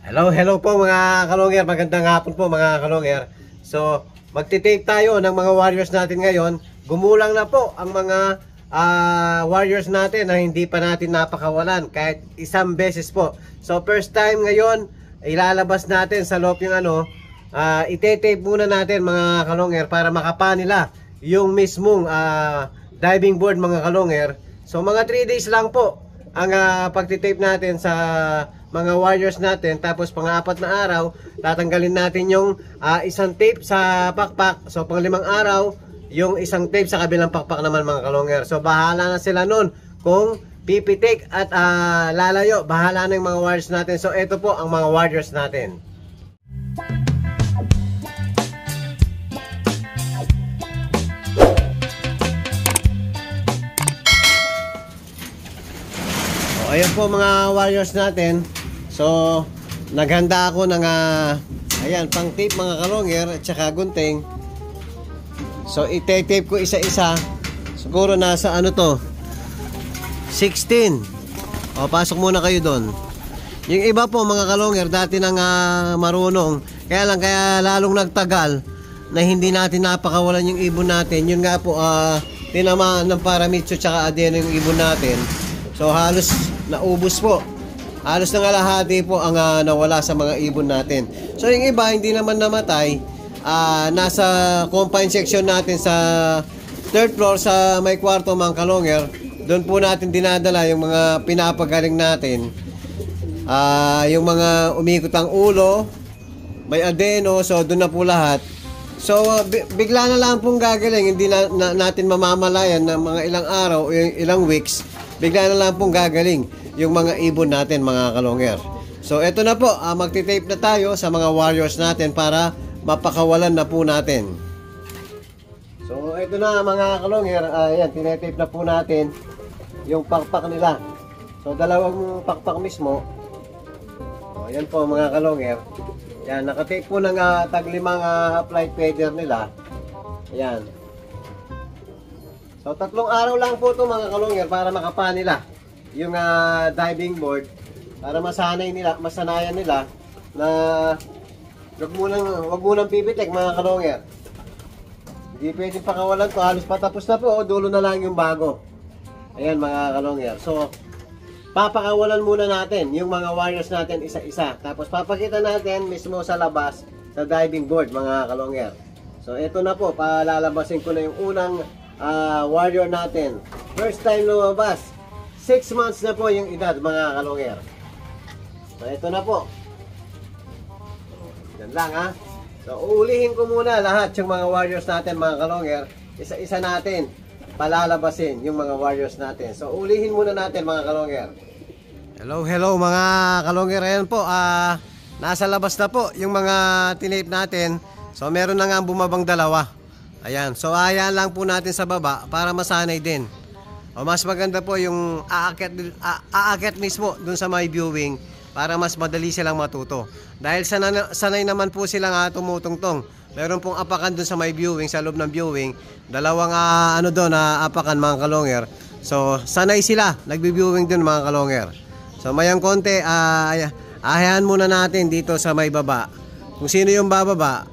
Hello po mga kalonger, magandang hapon po mga kalonger. So, magti-tape tayo ng mga warriors natin ngayon. Gumulang na po ang mga warriors natin na hindi pa natin napakawalan kahit isang beses po. So, first time ngayon, ilalabas natin sa loob yung ite-tape muna natin mga kalonger para makapa nila yung mismong diving board mga kalonger. So, mga 3 days lang po ang pagti-tape natin sa mga warriors natin. Tapos pang-4 na araw tatanggalin natin yung isang tape sa pakpak. So pang 5 araw yung isang tape sa kabilang pakpak naman mga kalonger. So bahala na sila nun kung pipitik at lalayo. Bahala na yung mga warriors natin. So ito po ang mga warriors natin. Ayan po mga warriors natin. So, naghanda ako ng ayan, pang tape mga kalonger at saka gunting. So, ite-tape ko isa-isa. Siguro nasa 16. O, pasok muna kayo doon. Yung iba po mga kalonger, dati nang marunong. Kaya lalong nagtagal na hindi natin napakawalan yung ibon natin. Yun nga po, tinamaan ng paramitso tsaka adeno yung ibon natin. So, halos naubos po. Halos na kalahati po ang nawala sa mga ibon natin. So yung iba hindi naman namatay. Nasa confine section natin sa 3rd floor sa may kwarto mga kalonger. Doon po natin dinadala yung mga pinapagaling natin. Yung mga umikot ang ulo, may adeno, so doon na po lahat. So bigla na lang pong gagaling. Hindi natin mamamalayan na mga ilang araw o ilang weeks. Bigla na lang pong gagaling yung mga ibon natin mga kalonger. So eto na po, magti-tape na tayo sa mga warriors natin para mapakawalan na po natin. So eto na mga kalonger, ayan, tinetape na po natin yung pakpak nila. So dalawang pakpak mismo. So ayan po mga kalonger. Ayan, nakatape po ng tag-5 flight feather nila. Ayan. So 3 araw lang po ito mga kalonger para makapa nila yung diving board, para masanayan nila na wag munang pipitik mga kalonger. Hindi pwedeng pakawalan to, halos patapos na po, dulo na lang yung bago. Ayan mga kalonger. So papakawalan muna natin yung mga warriors natin isa-isa. Tapos papakita natin mismo sa labas sa diving board mga kalonger. So ito na po, palalabasin ko na yung unang warrior natin. First time lumabas, 6 months na po yung edad mga kalonger. So ito na po. Yan lang So uulihin ko muna lahat yung mga warriors natin mga kalonger. Isa-isa natin palalabasin yung mga warriors natin. So uulihin muna natin mga kalonger. Hello mga kalonger. Ayan po, nasa labas na po yung mga tinape natin. So meron na nga bumabang 2. Ayan, so ayan lang po natin sa baba para masanay din. O mas maganda po yung aakyat mismo dun sa may viewing para mas madali silang matuto. Dahil sanay naman po silang tumutungtong. Meron pong apakan dun sa may viewing, sa loob ng viewing. Dalawang doon apakan mga kalonger. So sanay sila, nagbi-viewing dun mga kalonger. So mayang konti, ahayan muna natin dito sa may baba. Kung sino yung bababa,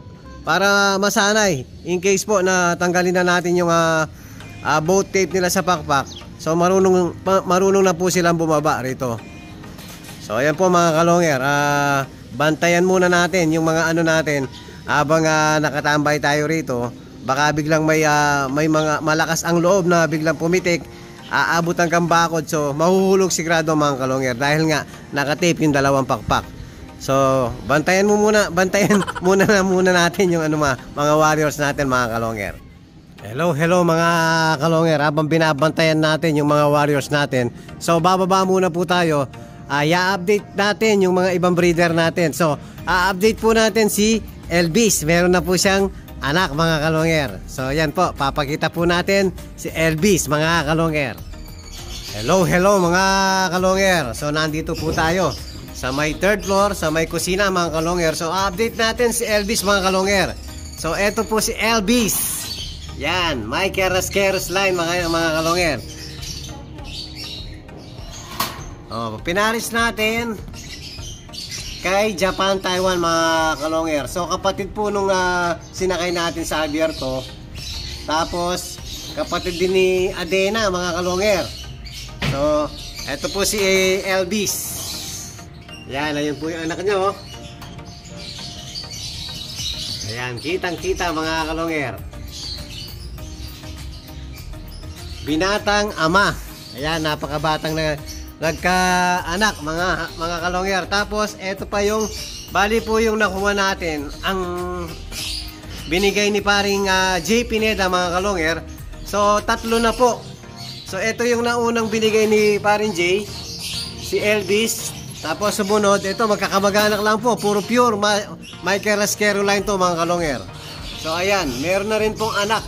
para masanay. In case po na tanggalin na natin yung boat tape nila sa pakpak. So marunong na po silang bumaba rito. So ayan po mga kalonger, bantayan muna natin yung mga natin habang nakatambay tayo rito. Baka biglang may mga malakas ang loob na biglang pumitik, aabot hanggang bakod. So mahuhulog sigurado mga kalonger dahil nga nakatape yung 2 pakpak. So bantayan muna natin yung mga warriors natin mga kalonger. Hello mga kalonger, habang binabantayan natin yung mga warriors natin. So bababa muna po tayo. I-update natin yung mga ibang breeder natin. So update po natin si Elvis. Meron na po siyang anak mga kalonger. So yan po, papakita po natin si Elvis mga kalonger. Hello mga kalonger. So nandito po tayo sa may 3rd floor, sa may kusina mga kalonger. So update natin si Elvis mga kalonger. So eto po si Elvis. Yan, may keras line mga kalonger. Pinaris natin. kay Japan, Taiwan mga kalonger. So kapatid po nung sinakay natin sa Javier to. Tapos kapatid din ni Adena mga kalonger. So eto po si Elvis. Yan, ayun po yung anak niya oh. Ayan, kitang kita mga kalonger. Binatang ama. Ayan, napakabatang na nagkaanak mga kalonger. Tapos eto pa yung bali po yung nakuha natin, ang binigay ni paring J. Pineda mga kalonger. So tatlo na po. So eto yung naunang binigay ni paring J, si Elvis. Tapos sumunod, ito magkakamag-anak lang po, puro pure Michael Rasquero line to mga kalonger. So ayan, meron na rin pong anak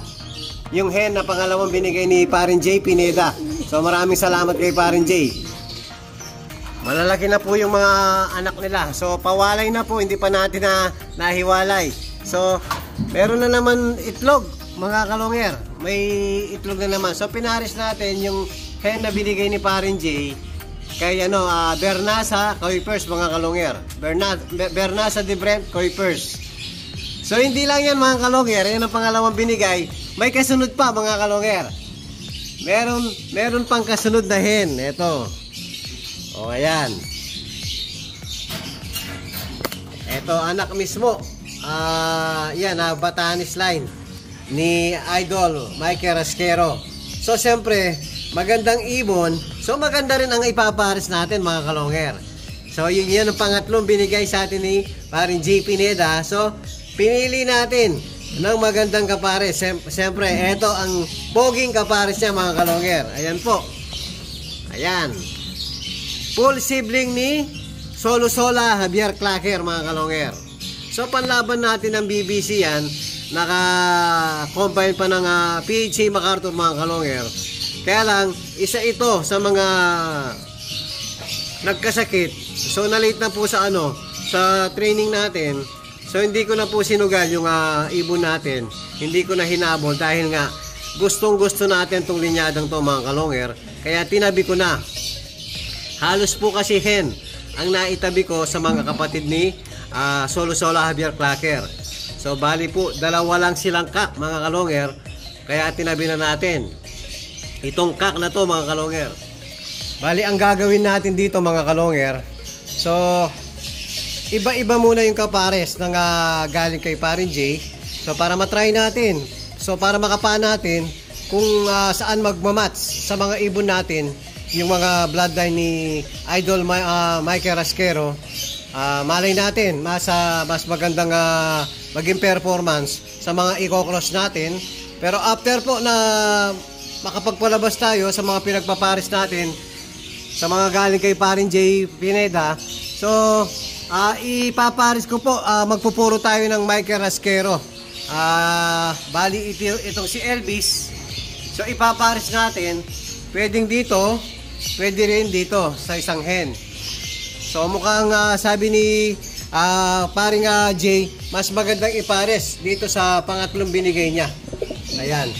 yung hen na pangalawang binigay ni paring J. Pineda. So maraming salamat kay paring J. Malalaki na po yung mga anak nila. So pawalay na po, hindi pa natin nahiwalay. So meron na naman itlog mga kalonger. May itlog na naman. So pinaris natin yung hen na binigay ni paring J kay Bernasa Kuipers mga kalonger. Bernasa de Brent Kuipers. So hindi lang yan mga kalonger, yan ang pangalawang binigay. May kasunod pa mga kalonger. Meron pang kasunod na hen. Ito. O ayan. Ito anak mismo. Yan Batanes line ni Idol Michael Rasquero. So siyempre magandang ibon. So maganda rin ang ipapares natin mga kalonger. So yan ang pangatlong binigay sa atin ni paring J. Pineda. So pinili natin ng magandang kapares. Siyempre ito ang poging kapares niya mga kalonger. Ayan po. Ayan. Full sibling ni Solo Sola Javier Clacker mga kalonger. So panlaban natin ng BBC yan. Naka-combine pa ng PHA MacArthur mga kalonger. Kaya lang, isa ito sa mga nagkasakit. So na-late na po sa sa training natin. So hindi ko na po sinugal yung ibon natin. Hindi ko na hinabol dahil nga gustong-gusto natin tong linyadang to mga kalonger. Kaya tinabi ko na. Halos po kasi hen ang naitabi ko sa mga kapatid ni Solo Sola Javier Clacker. So bali po, dalawa lang silang kak mga kalonger. Kaya tinabi na natin itong kak na to mga kalonger. Bali ang gagawin natin dito mga kalonger. So iba-iba muna yung kapares ng galing kay paring J. So para matry natin. So para makapa natin kung saan magmamatch sa mga ibon natin yung mga bloodline ni Idol Michael Rasquero. Malay natin mas magandang maging performance sa mga i-cross natin. Pero after po na makapagpalabas tayo sa mga pinagpapares natin sa mga galing kay paring J. Pineda, so ipapares ko po, magpupuro tayo ng Michael Rasquero. Bali itong si Elvis. So ipapares natin, pwedeng dito, pwede rin dito sa isang hen. So mukhang sabi ni paring J, mas magandang ipares dito sa pangatlong binigay niya. Ayan.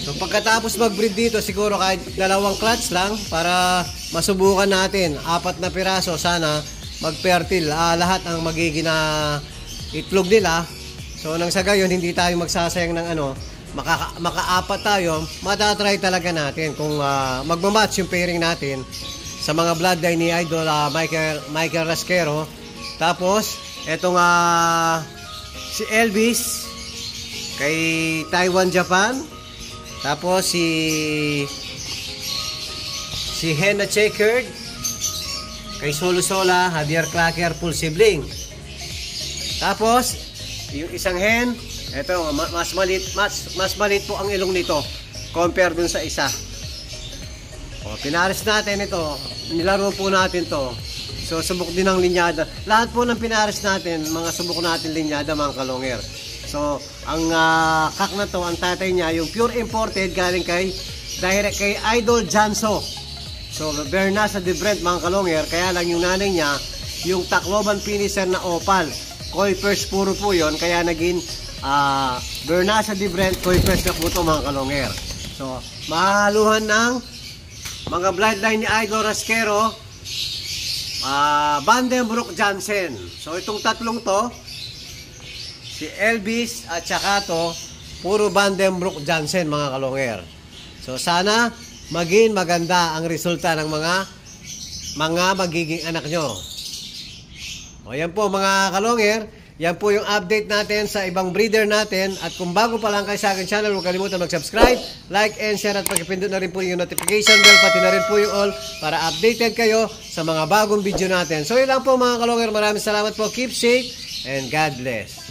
So pagkatapos mag-breed dito, siguro kahit 2 clutch lang para masubukan natin. 4 na piraso, sana mag-fertile lahat ang magiging itlog nila. So nang sa gayon, hindi tayo magsasayang ng maka-4 tayo. Matatry talaga natin kung magmamatch yung pairing natin sa mga bloodline ni Idol Michael Rasquero. Tapos etong si Elvis kay Taiwan, Japan. Tapos si Henna Checkered kay Solo Sola Javier Clacker, full sibling. Tapos yung isang hen, eto mas maliit po ang ilong nito compare dun sa isa. Pinares natin ito, nilaro po natin to. So subok din ang linyada. Lahat po ng pinares natin, mga subok natin linyada mga kalonger. So ang kak na to, ang tatay niya, yung pure imported galing kay Idol Janso. So Bernasa de Brent mga kalonger. Kaya lang yung nanay niya, yung Tacloban finisher na opal, Kuipers puro po yun. Kaya naging Bernasa de Brent Kuipers na po ito mga kalonger. So mahaluhan ng mga bloodline ni Igor Rasquero, Vandenbroek Jansen. So itong tatlong to, si Elvis at saka to, puro Vandenbroek Jansen mga kalonger. So sana maging maganda ang resulta ng mga magiging anak nyo. O yan po mga kalonger, yan po yung update natin sa ibang breeder natin. At kung bago pa lang kayo sa akin channel, huwag kalimutan mag-subscribe, like and share, at pagpindot na rin po yung notification bell, pati na rin po yung all para updated kayo sa mga bagong video natin. So yun lang po mga kalonger, maraming salamat po, keep safe and God bless.